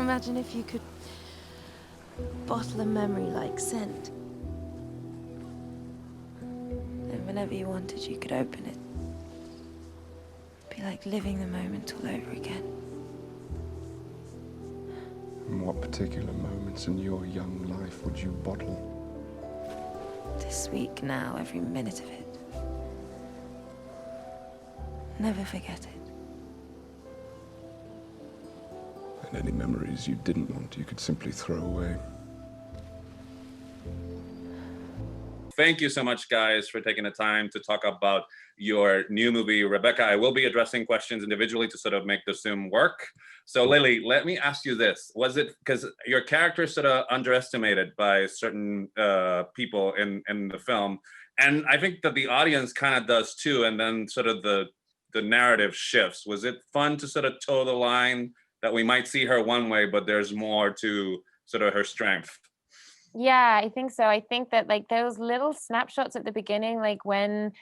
Imagine if you could bottle a memory like scent. And whenever you wanted, you could open it. Be like living the moment all over again. And what particular moments in your young life would you bottle? This week now, every minute of it. Never forget it. And any memories you didn't want, you could simply throw away. Thank you so much, guys, for taking the time to talk about your new movie, Rebecca. I will be addressing questions individually to sort of make the Zoom work. So Lily, let me ask you this. Was it, because your character is sort of underestimated by certain people in the film, and I think that the audience kind of does too, and then sort of the narrative shifts. Was it fun to sort of toe the line that we might see her one way, but there's more to sort of her strength? Yeah, I think so. I think that like those little snapshots at the beginning, like when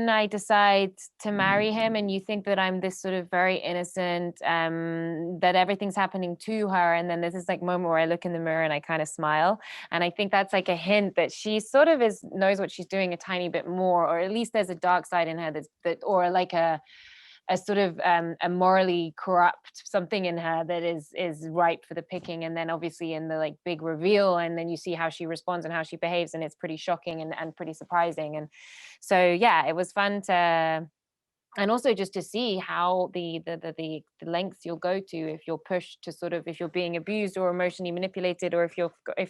I decide to marry him and you think that I'm this sort of very innocent, that everything's happening to her. And then there's this like moment where I look in the mirror and I kind of smile. And I think that's like a hint that she sort of knows what she's doing a tiny bit more, or at least there's a dark side in her or like a sort of a morally corrupt something in her that is ripe for the picking. And then obviously in the like big reveal, and then you see how she responds and how she behaves, and it's pretty shocking and pretty surprising. And so yeah, it was fun to, and also just to see how the lengths you'll go to if you're pushed to sort of, if you're being abused or emotionally manipulated, or if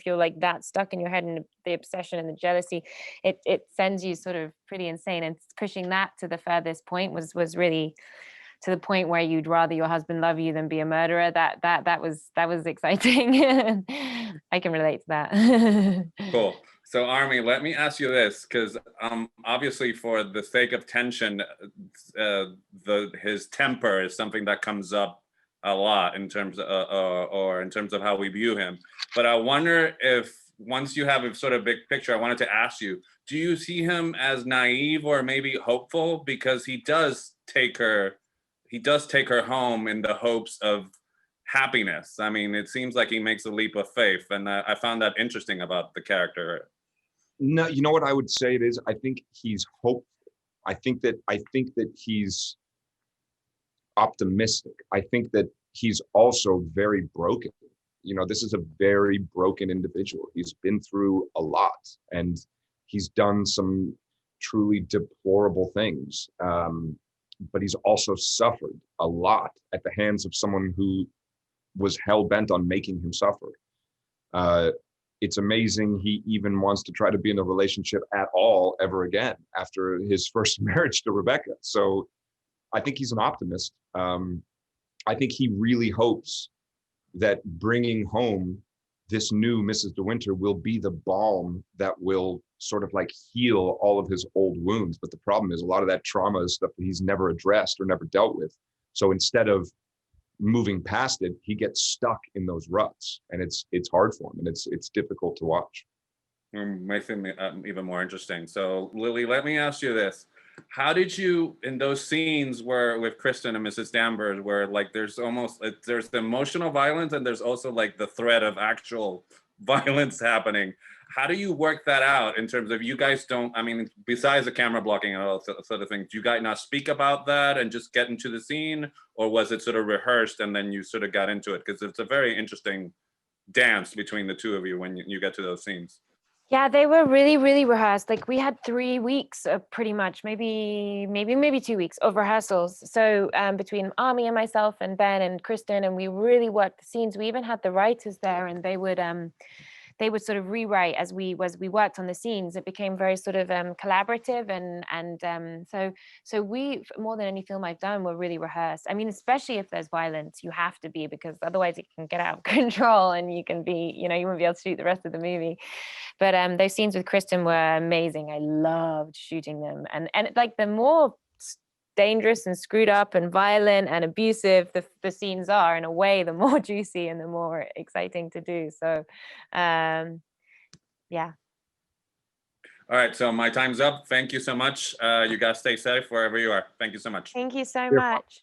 you're like that stuck in your head and the obsession and the jealousy, it sends you sort of pretty insane. And pushing that to the furthest point was really to the point where you'd rather your husband love you than be a murderer. That was exciting. I can relate to that. Cool. So Armie, let me ask you this, because obviously for the sake of tension, his temper is something that comes up a lot in terms of, or in terms of how we view him. But I wonder if once you have a sort of big picture, I wanted to ask you, do you see him as naive or maybe hopeful? Because he does take her home in the hopes of happiness. I mean, it seems like he makes a leap of faith, and I found that interesting about the character. No, you know what I would say it is? I think he's hopeful. I think that he's optimistic. I think that he's also very broken. You know, this is a very broken individual. He's been through a lot, and he's done some truly deplorable things. But he's also suffered a lot at the hands of someone who was hell-bent on making him suffer. It's amazing he even wants to try to be in a relationship at all ever again after his first marriage to Rebecca. So I think he's an optimist. I think he really hopes that bringing home this new Mrs. De Winter will be the balm that will sort of like heal all of his old wounds. But the problem is a lot of that trauma is stuff that he's never addressed or never dealt with. So instead of moving past it, he gets stuck in those ruts, and it's hard for him, and it's difficult to watch. Makes it even more interesting. So Lily, let me ask you this. How did you, in those scenes where with Kristen and Mrs. Danvers, where like there's the emotional violence and there's also like the threat of actual violence happening, how do you work that out in terms of, you guys don't, I mean, besides the camera blocking and all sort of things, do you guys not speak about that and just get into the scene? Or was it sort of rehearsed and then you sort of got into it? Because it's a very interesting dance between the two of you when you get to those scenes. Yeah, they were really, really rehearsed. Like we had 3 weeks of pretty much, maybe 2 weeks of rehearsals. So between Armie and myself and Ben and Kristen, and we really worked the scenes. We even had the writers there, and they would sort of rewrite as we worked on the scenes. It became very sort of collaborative, and so we, more than any film I've done, were really rehearsed. I mean, especially if there's violence, you have to be, because otherwise it can get out of control and you can be, you won't be able to shoot the rest of the movie. But those scenes with Kristen were amazing. I loved shooting them, and like the more dangerous and screwed up and violent and abusive the scenes are, in a way, the more juicy and the more exciting to do. So yeah. All right, so my time's up. Thank you so much. You guys stay safe wherever you are. Thank you so much. Thank you so much.